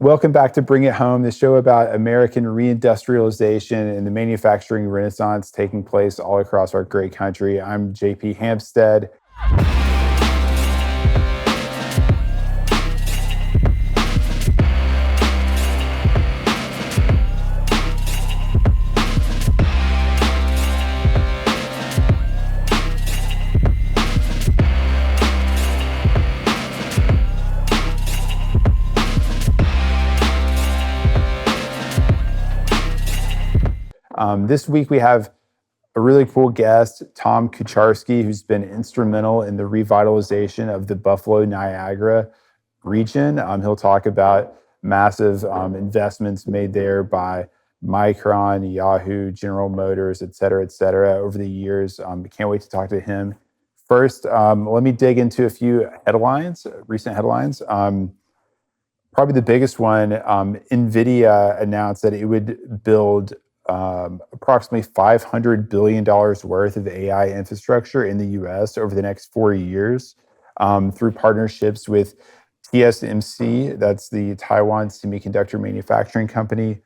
Welcome back to Bring It Home, the show about American reindustrialization and the manufacturing renaissance taking place all across our great country. I'm JP Hampstead. This week we have a really cool guest, Tom Kucharski, who's been instrumental in the revitalization of the Buffalo Niagara region. He'll talk about massive investments made there by Micron, Yahoo, General Motors, et cetera, over the years. Can't wait to talk to him. First, let me dig into a few headlines, recent headlines. Probably the biggest one, NVIDIA announced that it would build approximately $500 billion worth of AI infrastructure in the US over the next 4 years through partnerships with TSMC, that's the Taiwan Semiconductor Manufacturing Company,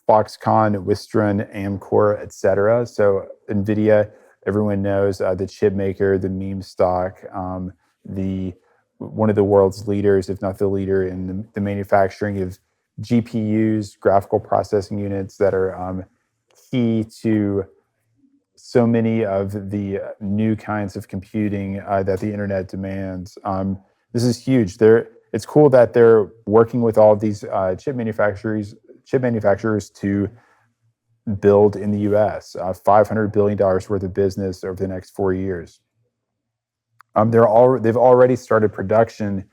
Foxconn, Wistron, Amkor, et cetera. So NVIDIA, everyone knows, the chip maker, the meme stock, one of the world's leaders, if not the leader in the manufacturing of GPUs, graphical processing units that are key to so many of the new kinds of computing that the internet demands. This is huge. It's cool that they're working with all of these chip manufacturers to build in the U.S. $500 billion worth of business over the next 4 years. They've already started production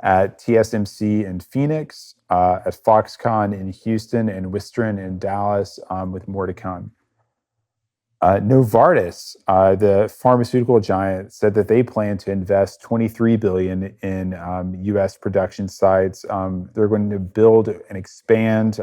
at TSMC in Phoenix, at Foxconn in Houston, and Wistron in Dallas, with more to come. Novartis, the pharmaceutical giant, said that they plan to invest $23 billion in U.S. production sites. They're going to build and expand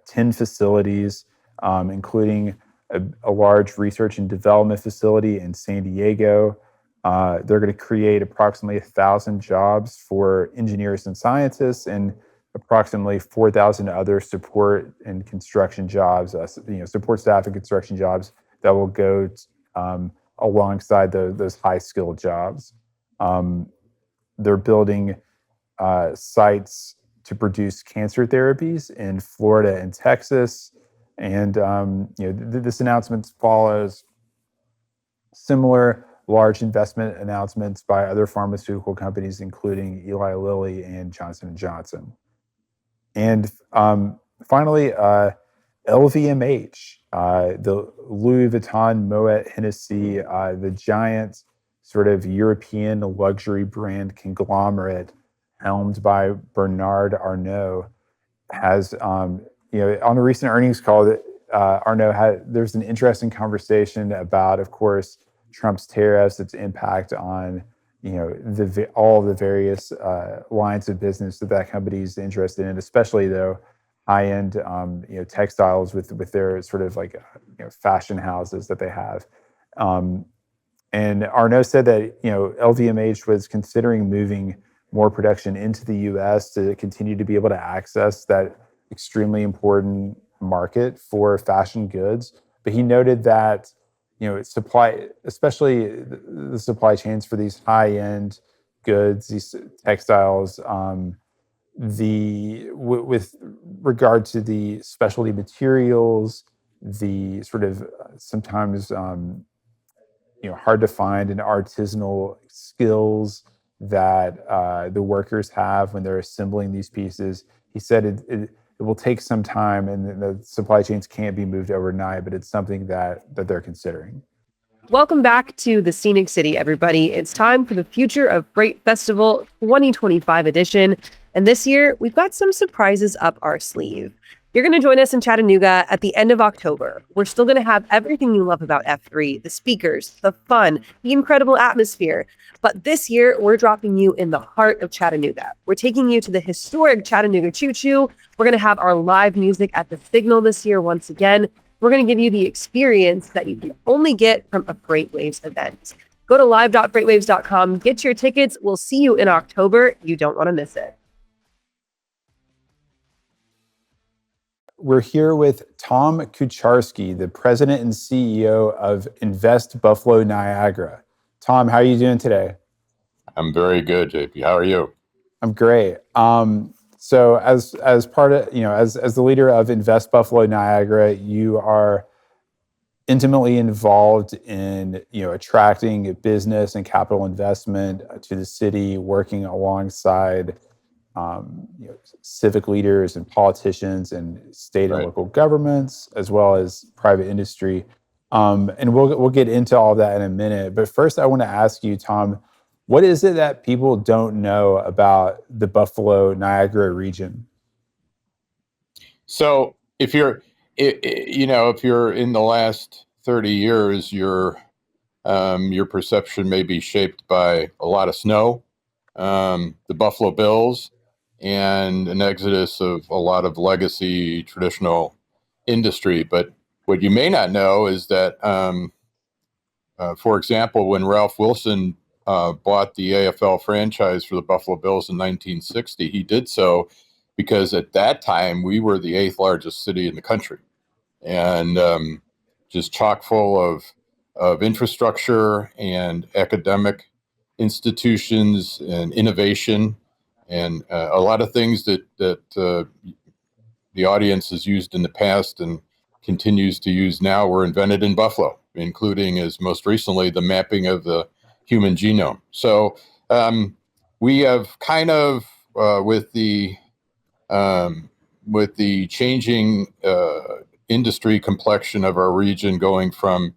10 facilities, including a large research and development facility in San Diego. They're going to create approximately 1,000 jobs for engineers and scientists, and approximately 4,000 other support and construction jobs, support staff and construction jobs that will go alongside those high-skilled jobs. They're building sites to produce cancer therapies in Florida and Texas, and this announcement follows similar large investment announcements by other pharmaceutical companies, including Eli Lilly and Johnson & Johnson. And finally, LVMH, the Louis Vuitton Moet Hennessy, the giant sort of European luxury brand conglomerate helmed by Bernard Arnault, has, on a recent earnings call, that there's an interesting conversation about, of course, Trump's tariffs, its impact on all the various lines of business that company is interested in, especially though high-end textiles with their sort of like fashion houses that they have. And Arnault said that LVMH was considering moving more production into the U.S. to continue to be able to access that extremely important market for fashion goods. But he noted that supply, especially the supply chains for these high-end goods, these textiles, with regard to the specialty materials, the sort of sometimes hard to find and artisanal skills that the workers have when they're assembling these pieces. He said it will take some time, and the supply chains can't be moved overnight, but it's something that they're considering. Welcome back to the Scenic City, everybody. It's time for the Future of Freight Festival 2025 edition. And this year, we've got some surprises up our sleeve. You're going to join us in Chattanooga at the end of October. We're still going to have everything you love about F3, the speakers, the fun, the incredible atmosphere. But this year, we're dropping you in the heart of Chattanooga. We're taking you to the historic Chattanooga Choo Choo. We're going to have our live music at the Signal this year once again. We're going to give you the experience that you can only get from a FreightWaves event. Go to live.freightwaves.com, get your tickets. We'll see you in October. You don't want to miss it. we're here with Tom Kucharski, the president and CEO of Invest Buffalo Niagara. Tom, how are you doing today? I'm very good, JP. How are you? I'm great. So as part of, as the leader of Invest Buffalo Niagara, you are intimately involved in, attracting business and capital investment to the city, working alongside civic leaders and politicians and state and Right. local governments, as well as private industry. And we'll get into all that in a minute. But first, I want to ask you, Tom, what is it that people don't know about the Buffalo Niagara region? So if you're in the last 30 years, your perception may be shaped by a lot of snow, the Buffalo Bills, and an exodus of a lot of legacy traditional industry. But what you may not know is that, for example, when Ralph Wilson bought the AFL franchise for the Buffalo Bills in 1960, he did so because at that time we were the eighth largest city in the country, and just chock full of infrastructure and academic institutions and innovation, and a lot of things that the audience has used in the past and continues to use now were invented in Buffalo, including, as most recently, the mapping of the human genome. So we have kind of, with the changing industry complexion of our region, going from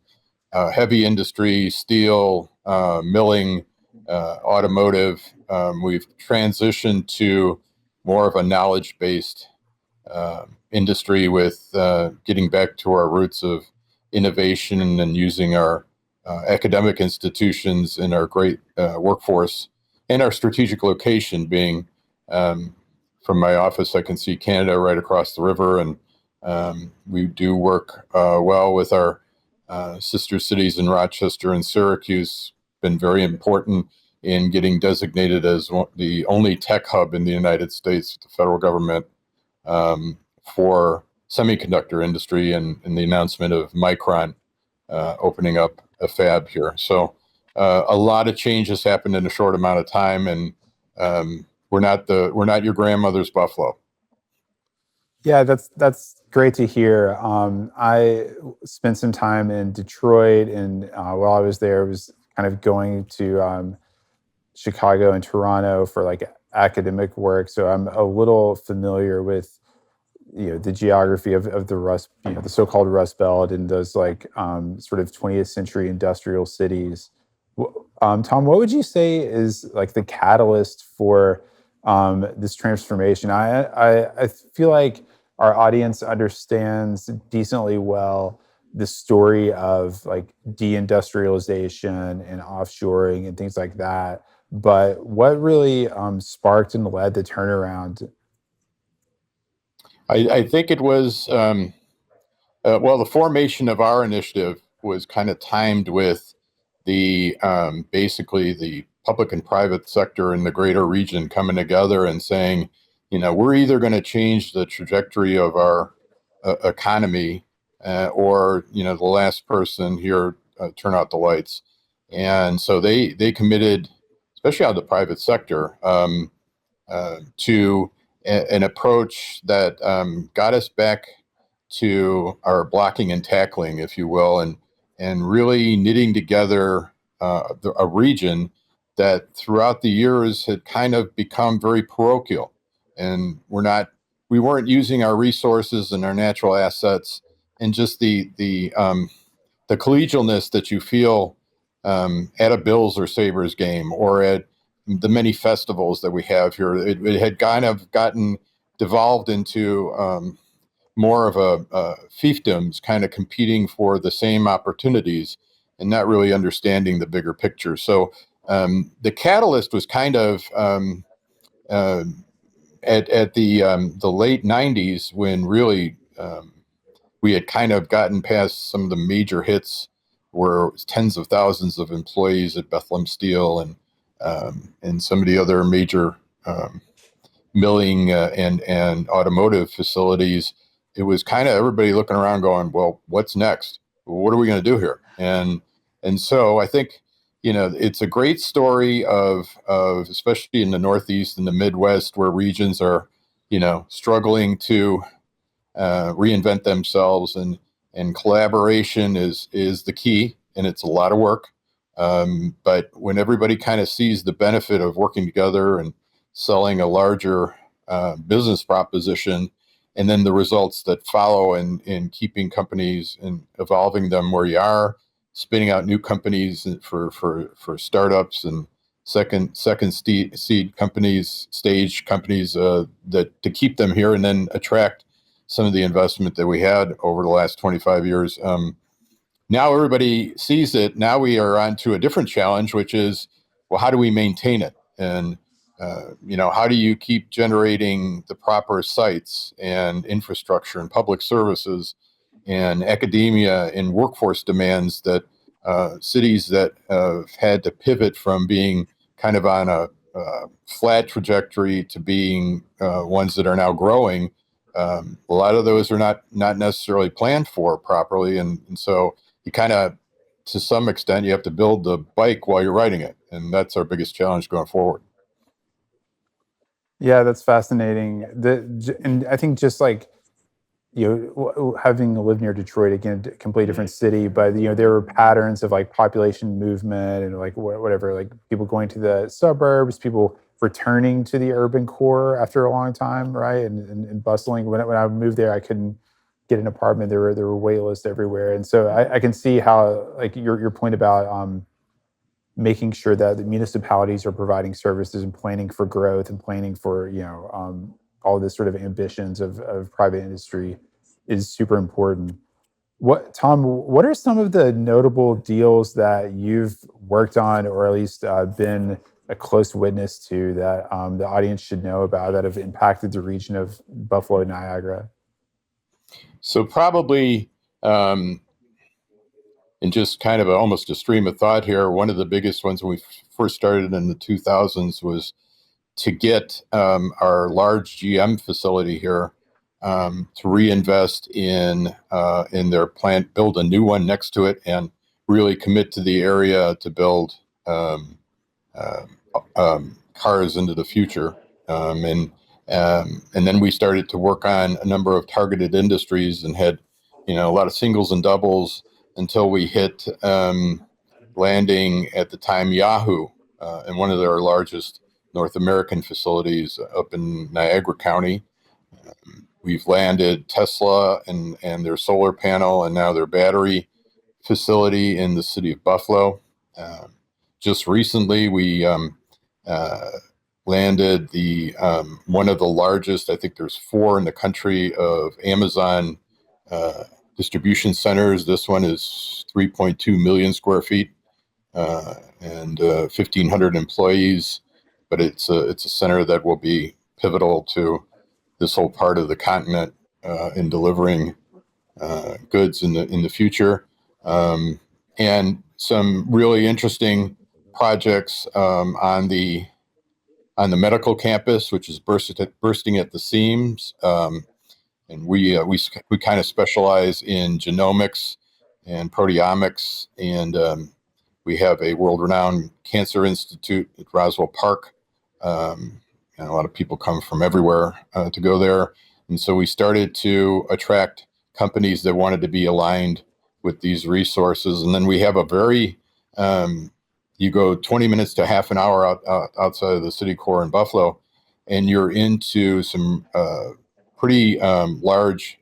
heavy industry, steel, milling, automotive, we've transitioned to more of a knowledge-based industry, with getting back to our roots of innovation and using our academic institutions and our great workforce and our strategic location being, from my office, I can see Canada right across the river, and we do work well with our sister cities in Rochester and Syracuse. Been very important in getting designated as the only tech hub in the United States, the federal government, for semiconductor industry, and the announcement of Micron opening up a fab here. So a lot of change has happened in a short amount of time, and we're not your grandmother's Buffalo. Yeah, that's great to hear. I spent some time in Detroit, and while I was there, I was kind of going to Chicago and Toronto for like academic work. So I'm a little familiar with the geography of the Rust, the so-called Rust Belt, and those like sort of 20th century industrial cities. Tom, what would you say is like the catalyst for this transformation? I feel like our audience understands decently well the story of like deindustrialization and offshoring and things like that. But what really sparked and led the turnaround? I think it was, well, the formation of our initiative was kind of timed with the basically the public and private sector in the greater region coming together and saying, we're either going to change the trajectory of our economy, or the last person here turn out the lights. And so they committed, especially out of the private sector, to an approach that got us back to our blocking and tackling, if you will, and really knitting together a region that throughout the years had kind of become very parochial, and we weren't using our resources and our natural assets, and just the collegialness that you feel at a Bills or Sabres game, or at the many festivals that we have here. It had kind of gotten devolved into more of a fiefdoms, kind of competing for the same opportunities and not really understanding the bigger picture. So the catalyst was kind of uh, at the late 90s, when really we had kind of gotten past some of the major hits, where it was tens of thousands of employees at Bethlehem Steel, and some of the other major milling and automotive facilities. it was kind of everybody looking around going, well, what's next? What are we going to do here? And so I think, it's a great story of especially in the Northeast and the Midwest, where regions are, struggling to reinvent themselves, and collaboration is the key, and it's a lot of work. But when everybody kind of sees the benefit of working together and selling a larger business proposition, and then the results that follow in keeping companies and evolving them where you are, spinning out new companies for startups and second seed companies, stage companies, that to keep them here and then attract some of the investment that we had over the last 25 years. Now everybody sees it. Now we are on to a different challenge, which is, well, how do we maintain it? And, how do you keep generating the proper sites and infrastructure and public services and academia and workforce demands that cities that have had to pivot from being kind of on a flat trajectory to being ones that are now growing. A lot of those are not necessarily planned for properly. And so you kind of, to some extent, you have to build the bike while you're riding it. And that's our biggest challenge going forward. Yeah, that's fascinating. And I think just like, having lived near Detroit, again, a completely different city, but there were patterns of like population movement and like whatever, like people going to the suburbs, people returning to the urban core after a long time, right? And bustling. When I moved there, I couldn't get an apartment. There were wait lists everywhere, and so I can see how, like, your point about making sure that the municipalities are providing services and planning for growth and planning for all this sort of ambitions of private industry is super important. What are some of the notable deals that you've worked on, or at least been a close witness to, that the audience should know about, that have impacted the region of Buffalo, Niagara? So probably, and just kind of almost a stream of thought here, one of the biggest ones when we first started in the 2000s was to get our large GM facility here to reinvest in their plant, build a new one next to it, and really commit to the area to build uh, cars into the future. And then we started to work on a number of targeted industries and had, a lot of singles and doubles until we hit landing at the time Yahoo in one of their largest North American facilities up in Niagara County. We've landed Tesla and their solar panel and now their battery facility in the city of Buffalo. Just recently, we landed the one of the largest, I think there's 4 in the country, of Amazon distribution centers. This one is 3.2 million square feet and 1,500 employees, but it's a center that will be pivotal to this whole part of the continent in delivering goods in the future. And some really interesting projects on the medical campus, which is bursting at the seams. And we kind of specialize in genomics and proteomics, and we have a world-renowned cancer institute at Roswell Park. And a lot of people come from everywhere to go there. And so we started to attract companies that wanted to be aligned with these resources. And then we have a very, you go 20 minutes to half an hour outside of the city core in Buffalo, and you're into some pretty large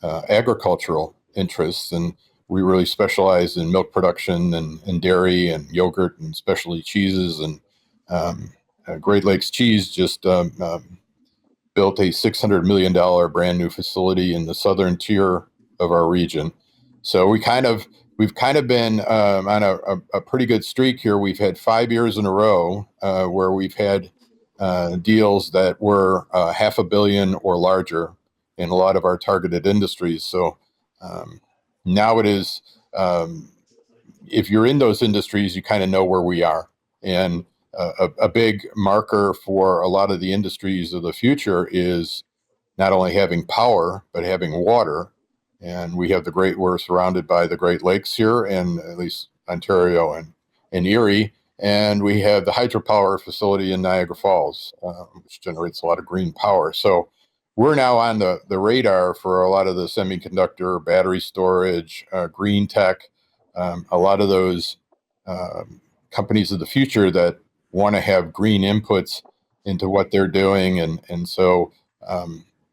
agricultural interests. And we really specialize in milk production and dairy and yogurt and specialty cheeses. And Great Lakes Cheese just built a $600 million brand new facility in the southern tier of our region. So we've kind of been on a pretty good streak here. We've had 5 years in a row where we've had deals that were $500 million or larger in a lot of our targeted industries. So now it is, if you're in those industries, you kind of know where we are. And a big marker for a lot of the industries of the future is not only having power, but having water. And we're surrounded by the Great Lakes here, and at least Ontario and Erie. And we have the hydropower facility in Niagara Falls, which generates a lot of green power. So we're now on the radar for a lot of the semiconductor, battery storage, green tech, a lot of those companies of the future that want to have green inputs into what they're doing. And so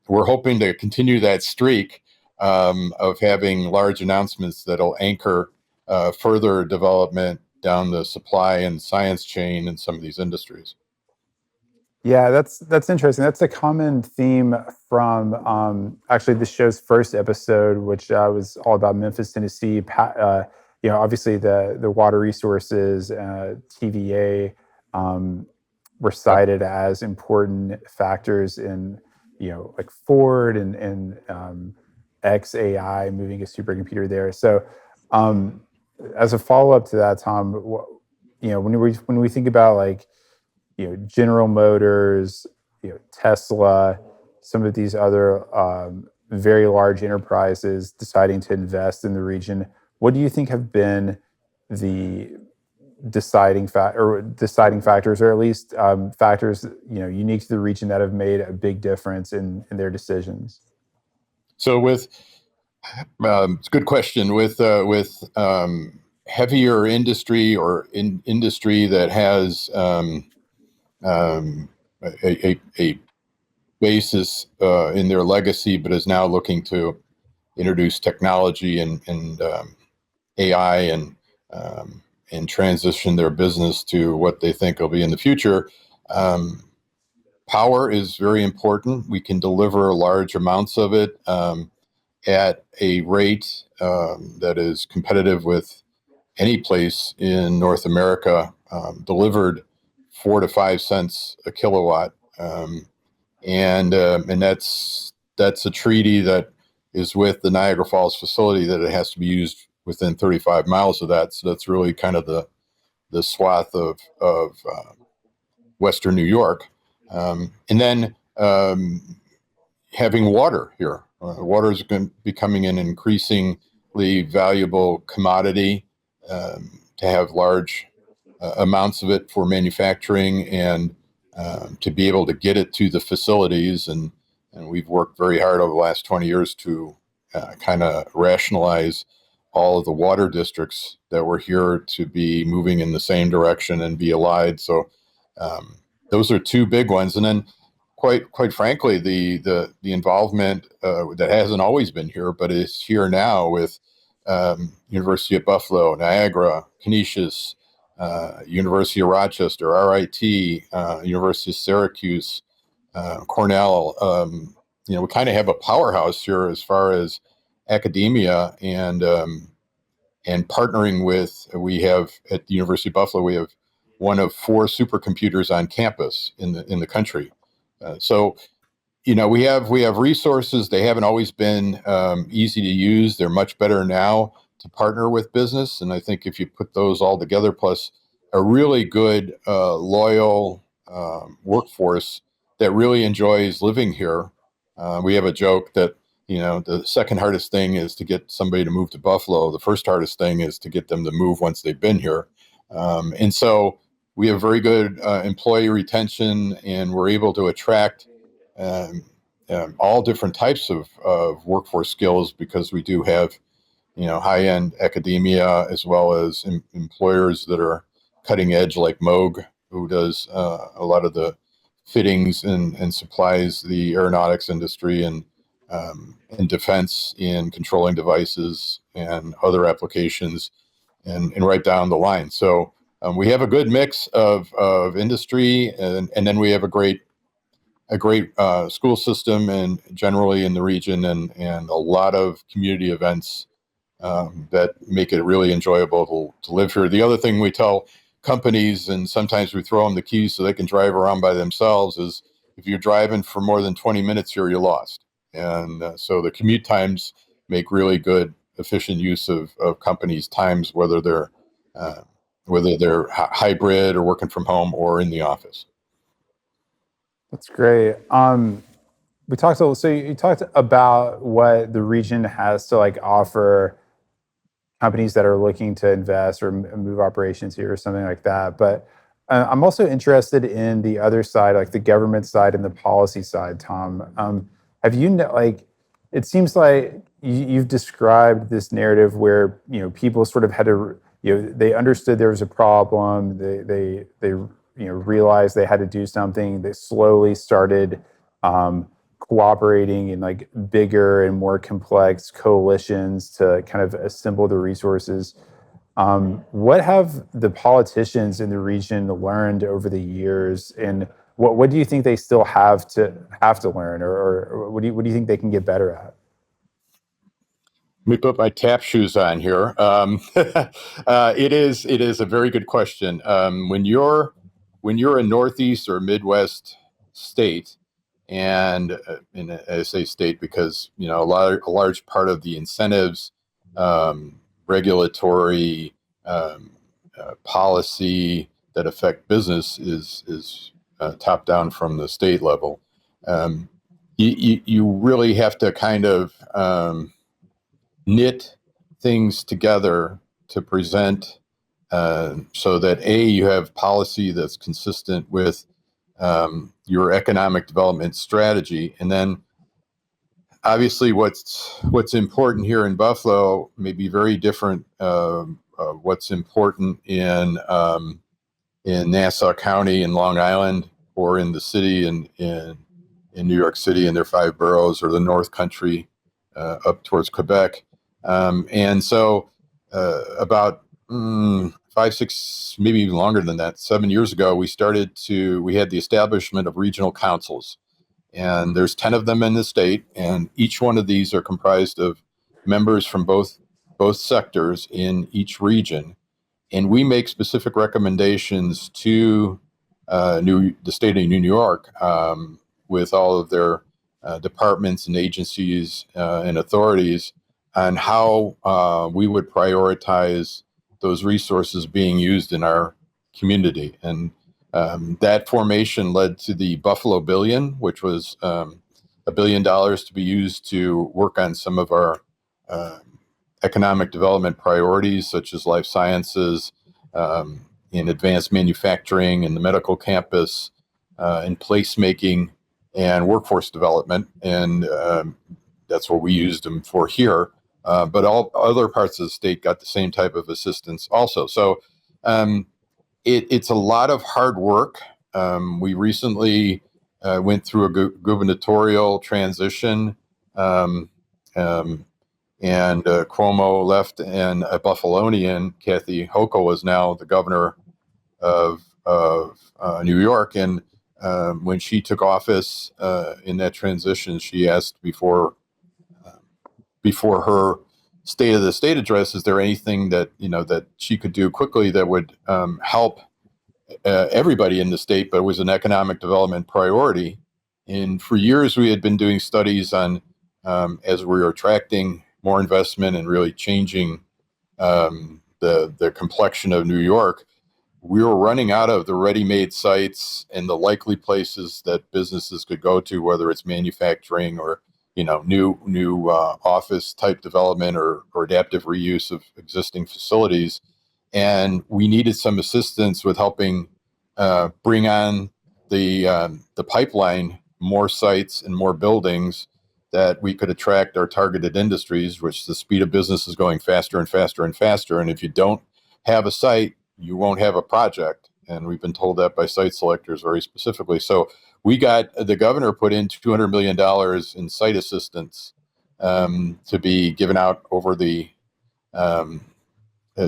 we're hoping to continue that streak of having large announcements that'll anchor further development down the supply and science chain in some of these industries. Yeah, that's interesting. That's a common theme from actually the show's first episode, which was all about Memphis, Tennessee. Obviously the water resources, TVA, were cited as important factors in like Ford and XAI moving a supercomputer there. So, as a follow up to that, Tom, when we think about like General Motors, Tesla, some of these other very large enterprises deciding to invest in the region. What do you think have been the deciding factors, or at least factors unique to the region that have made a big difference in their decisions? So it's a good question. With heavier industry or industry that has a basis in their legacy, but is now looking to introduce technology and AI and transition their business to what they think will be in the future. Power is very important. We can deliver large amounts of it at a rate that is competitive with any place in North America, delivered 4 to 5 cents a kilowatt, and that's a treaty that is with the Niagara Falls facility that it has to be used within 35 miles of that. So that's really kind of the swath of Western New York, and then having water here. Water is becoming an increasingly valuable commodity. To have large amounts of it for manufacturing and to be able to get it to the facilities. And we've worked very hard over the last 20 years to kind of rationalize all of the water districts that were here to be moving in the same direction and be allied. So those are two big ones. And then quite frankly, the involvement that hasn't always been here, but is here now with University of Buffalo, Niagara, Canisius, University of Rochester, RIT, University of Syracuse, Cornell. We kind of have a powerhouse here as far as academia and partnering with. We have at the University of Buffalo, we have one of 4 supercomputers on campus in the country. So we have resources. They haven't always been easy to use. They're much better now to partner with business. And I think if you put those all together, plus a really good, loyal workforce that really enjoys living here, we have a joke that the second hardest thing is to get somebody to move to Buffalo. The first hardest thing is to get them to move once they've been here. And so we have very good employee retention, and we're able to attract all different types of workforce skills because we do have, high-end academia as well as employers that are cutting edge, like Moog, who does a lot of the fittings and supplies the aeronautics industry and defense in controlling devices and other applications, and right down the line. So we have a good mix of industry, and then we have a great school system, and generally in the region, and a lot of community events that make it really enjoyable to live here. The other thing we tell companies, and sometimes we throw them the keys so they can drive around by themselves, is if you're driving for more than 20 minutes here, you're lost. And so the commute times make really good, efficient use of companies' times, whether they're hybrid or working from home or in the office. That's great. we talked so you talked about what the region has to like offer companies that are looking to invest or move operations here or something like that. But I'm also interested in the other side, like the government side and the policy side, Tom. Have you like? It seems like you've described this narrative where people sort of had to they understood there was a problem. They realized they had to do something. They slowly started cooperating in like bigger and more complex coalitions to kind of assemble the resources. What have the politicians in the region learned over the years, and what do you think they still have to learn, or what do you think they can get better at? Let me put my tap shoes on here. It is a very good question. When you're a Northeast or Midwest state, and I say state because a large part of the incentives, regulatory, policy that affect business is top down from the state level. You really have to kind of knit things together to present so that you have policy that's consistent with your economic development strategy, and then obviously what's important here in Buffalo may be very different. What's important in Nassau County in Long Island, or in the city in New York City and their 5 boroughs, or the North Country up towards Quebec. And so about 5, 6, maybe even longer than that, 7 years ago, we had the establishment of regional councils. And there's 10 of them in the state, and each one of these are comprised of members from both sectors in each region. And we make specific recommendations to the state of New York with all of their departments and agencies and authorities on how we would prioritize those resources being used in our community. And that formation led to the Buffalo Billion, which was $1 billion to be used to work on some of our economic development priorities, such as life sciences, in advanced manufacturing, in the medical campus, in placemaking and workforce development. And that's what we used them for here. But all other parts of the state got the same type of assistance also. So it's a lot of hard work. We recently went through a gubernatorial transition, and Cuomo left, and a Buffalonian, Kathy Hochul, is now the governor of New York. And when she took office in that transition, she asked before her State of the State address, is there anything that that she could do quickly that would help everybody in the state, but it was an economic development priority. And for years, we had been doing studies on as we were attracting more investment and really changing the complexion of New York, we were running out of the ready-made sites and the likely places that businesses could go to, whether it's manufacturing or new office type development or adaptive reuse of existing facilities. And we needed some assistance with helping bring on the pipeline, more sites and more buildings that we could attract our targeted industries, which the speed of business is going faster and faster and faster. And if you don't have a site, you won't have a project. And we've been told that by site selectors very specifically. So the governor put in $200 million in site assistance to be given out over the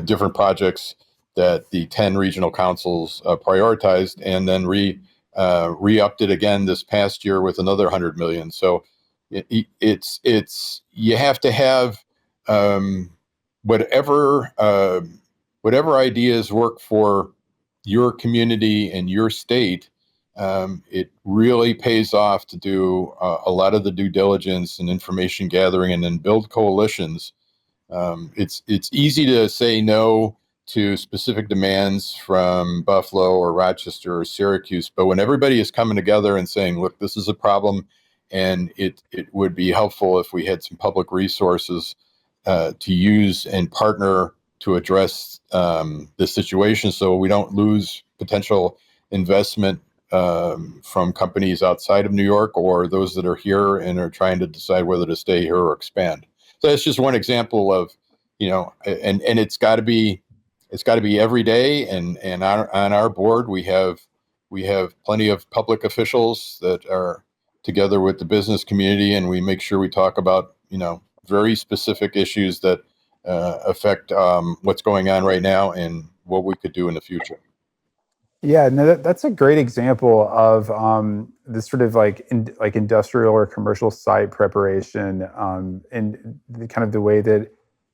different projects that the 10 regional councils prioritized, and then re-upped it again this past year with another 100 million. So it's you have to have whatever ideas work for your community and your state. It really pays off to do a lot of the due diligence and information gathering, and then build coalitions. It's easy to say no to specific demands from Buffalo or Rochester or Syracuse, but when everybody is coming together and saying, look, this is a problem and it would be helpful if we had some public resources to use and partner to address the situation, so we don't lose potential investment from companies outside of New York or those that are here and are trying to decide whether to stay here or expand. So that's just one example of, and it's got to be every day. And on our board we have plenty of public officials that are together with the business community, and we make sure we talk about very specific issues that affect what's going on right now and what we could do in the future. Yeah, no, that's a great example of this sort of like industrial or commercial site preparation, and kind of the way that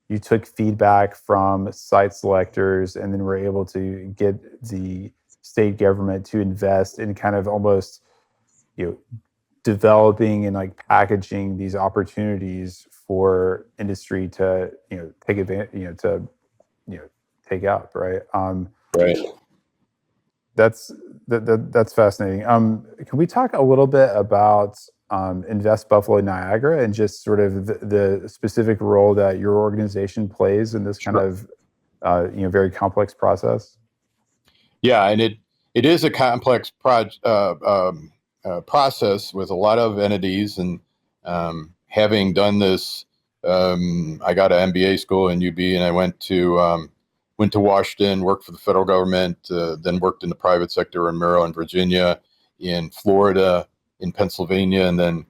you took feedback from site selectors and then were able to get the state government to invest in kind of almost developing and like packaging these opportunities for industry to take advantage, to take up, right? Right. That's fascinating. Can we talk a little bit about Invest Buffalo Niagara and just sort of the specific role that your organization plays in this kind of very complex process? Yeah, and it is a complex process with a lot of entities. And having done this, I got an MBA school in UB, and I went to Washington, worked for the federal government, then worked in the private sector in Maryland, Virginia, in Florida, in Pennsylvania, and then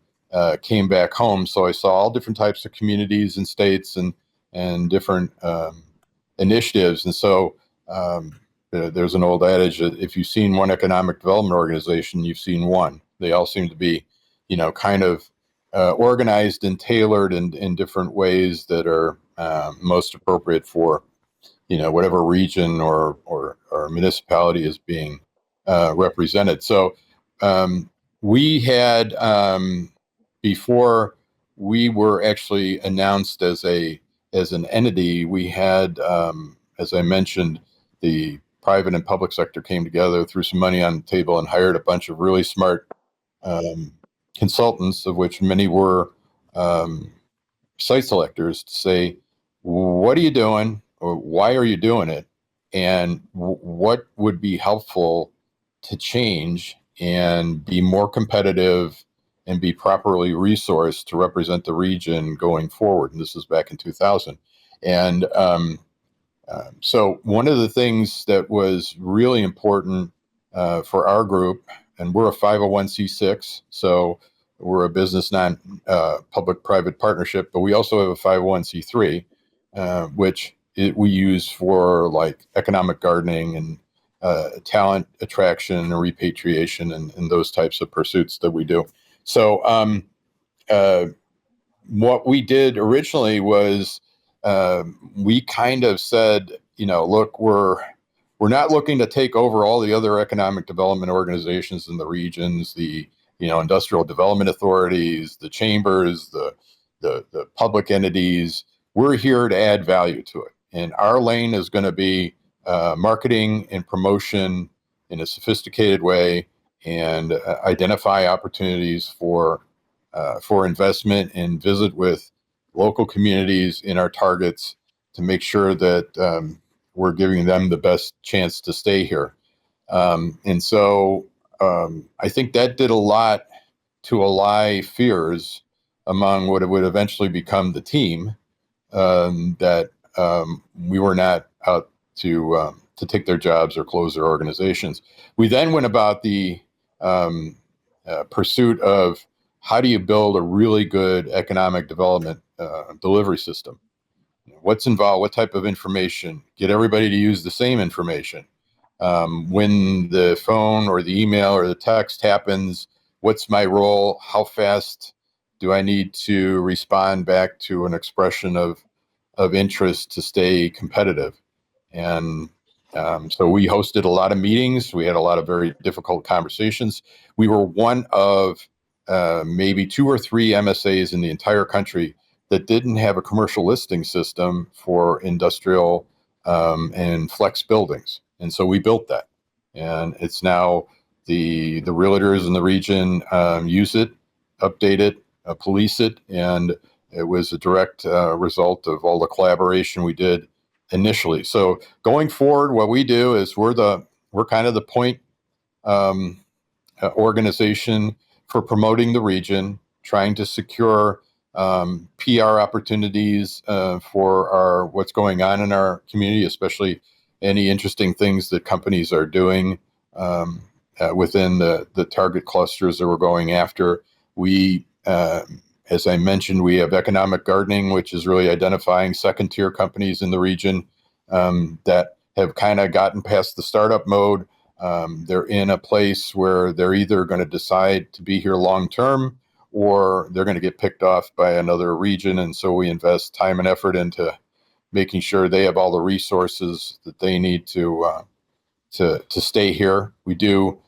came back home. So I saw all different types of communities and states and different initiatives. And so there's an old adage that if you've seen one economic development organization, you've seen one. They all seem to be, kind of organized and tailored in different ways that are most appropriate for whatever region or municipality is being represented. So we had, before we were actually announced as an entity, we had, as I mentioned, the private and public sector came together, threw some money on the table, and hired a bunch of really smart consultants, of which many were site selectors, to say, what are you doing? Or why are you doing it? And what would be helpful to change and be more competitive and be properly resourced to represent the region going forward? And this was back in 2000. And so one of the things that was really important for our group, and we're a 501c6, so we're a business non-public-private partnership, but we also have a 501c3, which we use for like economic gardening and talent attraction and repatriation and those types of pursuits that we do. So what we did originally was we kind of said, look, we're not looking to take over all the other economic development organizations in the regions, the industrial development authorities, the chambers, the public entities. We're here to add value to it. And our lane is going to be marketing and promotion in a sophisticated way, and identify opportunities for investment, and visit with local communities in our targets to make sure that we're giving them the best chance to stay here. And so I think that did a lot to allay fears among what would eventually become the team, that we were not out to take their jobs or close their organizations. We then went about the pursuit of how do you build a really good economic development delivery system? What's involved? What type of information? Get everybody to use the same information. When the phone or the email or the text happens, what's my role? How fast do I need to respond back to an expression of interest to stay competitive? And so we hosted a lot of meetings. We had a lot of very difficult conversations. We were one of maybe 2 or 3 MSAs in the entire country that didn't have a commercial listing system for industrial and flex buildings. And so we built that. And it's now the realtors in the region use it. update it, police it, and it was a direct result of all the collaboration we did initially. So going forward, what we do is we're kind of the point organization for promoting the region, trying to secure PR opportunities for what's going on in our community, especially any interesting things that companies are doing within the target clusters that we're going after. We, as I mentioned, we have economic gardening, which is really identifying second-tier companies in the region that have kind of gotten past the startup mode. They're in a place where they're either going to decide to be here long-term or they're going to get picked off by another region. And so we invest time and effort into making sure they have all the resources that they need to stay here. We do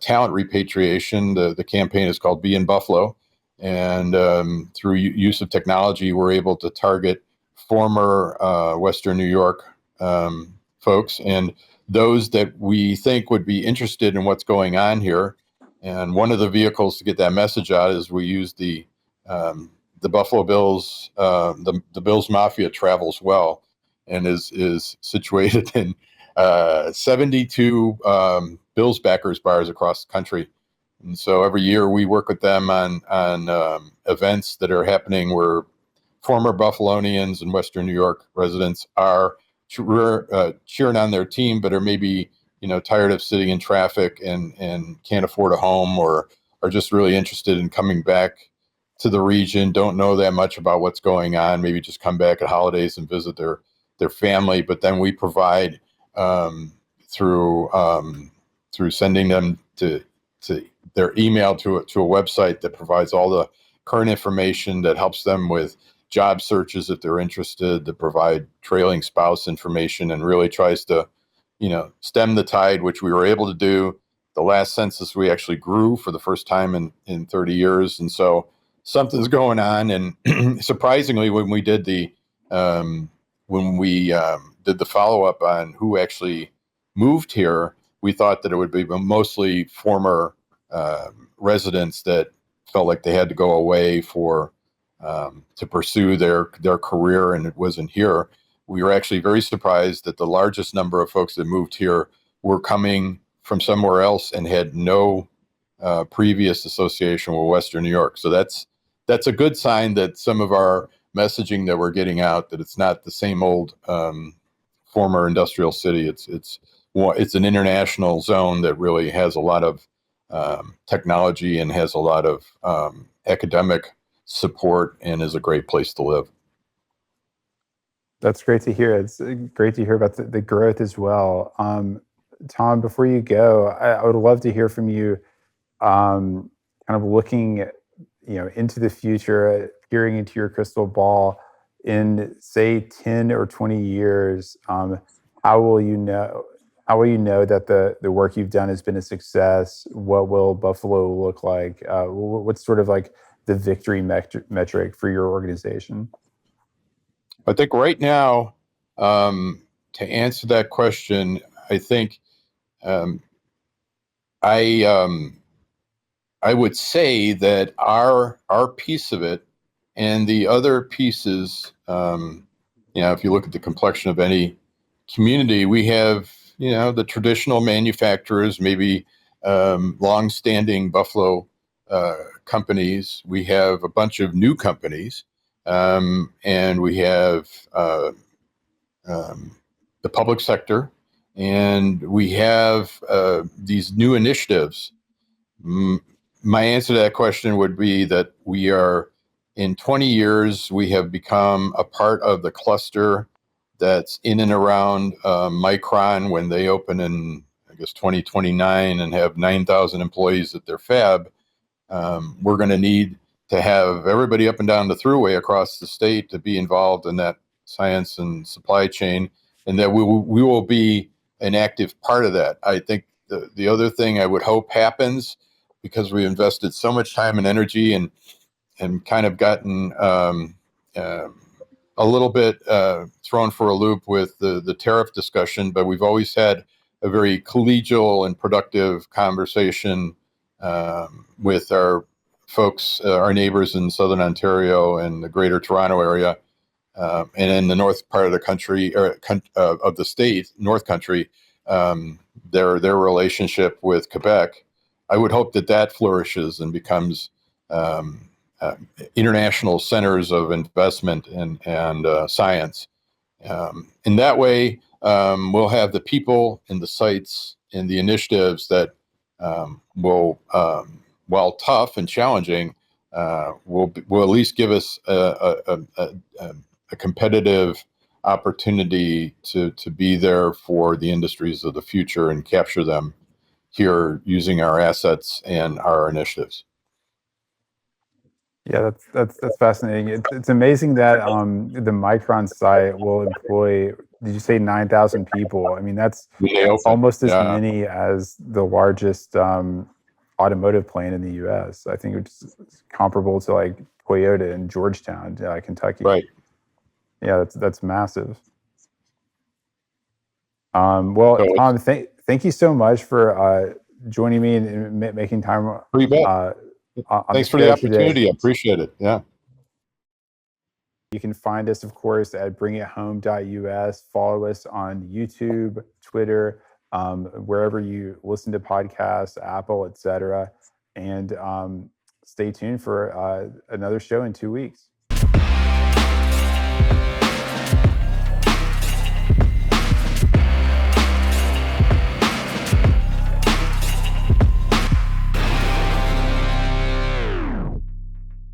talent repatriation. The campaign is called Be in Buffalo. And through use of technology, we're able to target former Western New York folks and those that we think would be interested in what's going on here. And one of the vehicles to get that message out is we use the Buffalo Bills. The Bills Mafia travels well and is situated in 72 Bills backers bars across the country. And so every year we work with them on events that are happening where former Buffalonians and Western New York residents are cheering on their team, but are maybe tired of sitting in traffic and can't afford a home, or are just really interested in coming back to the region, don't know that much about what's going on, maybe just come back at holidays and visit their family. But then we provide through sending them to their email to a website that provides all the current information that helps them with job searches if they're interested, to provide trailing spouse information, and really tries to stem the tide, which we were able to do. The last census, we actually grew for the first time in 30 years. And so something's going on. And surprisingly, when we did the follow-up on who actually moved here, we thought that it would be mostly former residents that felt like they had to go away to pursue their career, and it wasn't here. We were actually very surprised that the largest number of folks that moved here were coming from somewhere else and had no previous association with Western New York. So that's a good sign that some of our messaging that we're getting out, that it's not the same old former industrial city. It's an international zone that really has a lot of technology and has a lot of academic support and is a great place to live. That's great to hear. It's great to hear about the growth as well. Tom, before you go, I would love to hear from you, kind of looking, into the future, peering into your crystal ball. In say 10 or 20 years, how will you know that the work you've done has been a success? What will Buffalo look like? What's sort of like the victory metric for your organization? I think right now, to answer that question, I think I would say that our piece of it and the other pieces, if you look at the complexion of any community, we have the traditional manufacturers, maybe long-standing Buffalo companies. We have a bunch of new companies. And we have the public sector, and we have these new initiatives. My answer to that question would be that we are, in 20 years, we have become a part of the cluster that's in and around Micron when they open in, I guess, 2029 and have 9,000 employees at their fab. We're going to need to have everybody up and down the thruway across the state to be involved in that science and supply chain, and that we will be an active part of that. I think the other thing I would hope happens, because we invested so much time and energy and kind of gotten a little bit thrown for a loop with the tariff discussion, but we've always had a very collegial and productive conversation with our folks, our neighbors in Southern Ontario and the Greater Toronto area, and in the north part of the country, or of the state, North Country, their relationship with Quebec, I would hope that flourishes and becomes international centers of investment and science. In that way, we'll have the people and the sites and the initiatives that will, while tough and challenging, will at least give us a competitive opportunity to be there for the industries of the future and capture them here using our assets and our initiatives. Yeah, that's fascinating. It's amazing that the Micron site will employ, did you say 9,000 people? I mean, that's almost as many as the largest automotive plant in the U.S. I think it's comparable to like Toyota in Georgetown, Kentucky. Right. Yeah, that's massive. Well, So Tom, thank you so much for joining me and making time on Thanks the for the show opportunity. today. I appreciate it. Yeah. You can find us, of course, at bringhome.us. Follow us on YouTube, Twitter, wherever you listen to podcasts, Apple, etc. And stay tuned for another show in 2 weeks.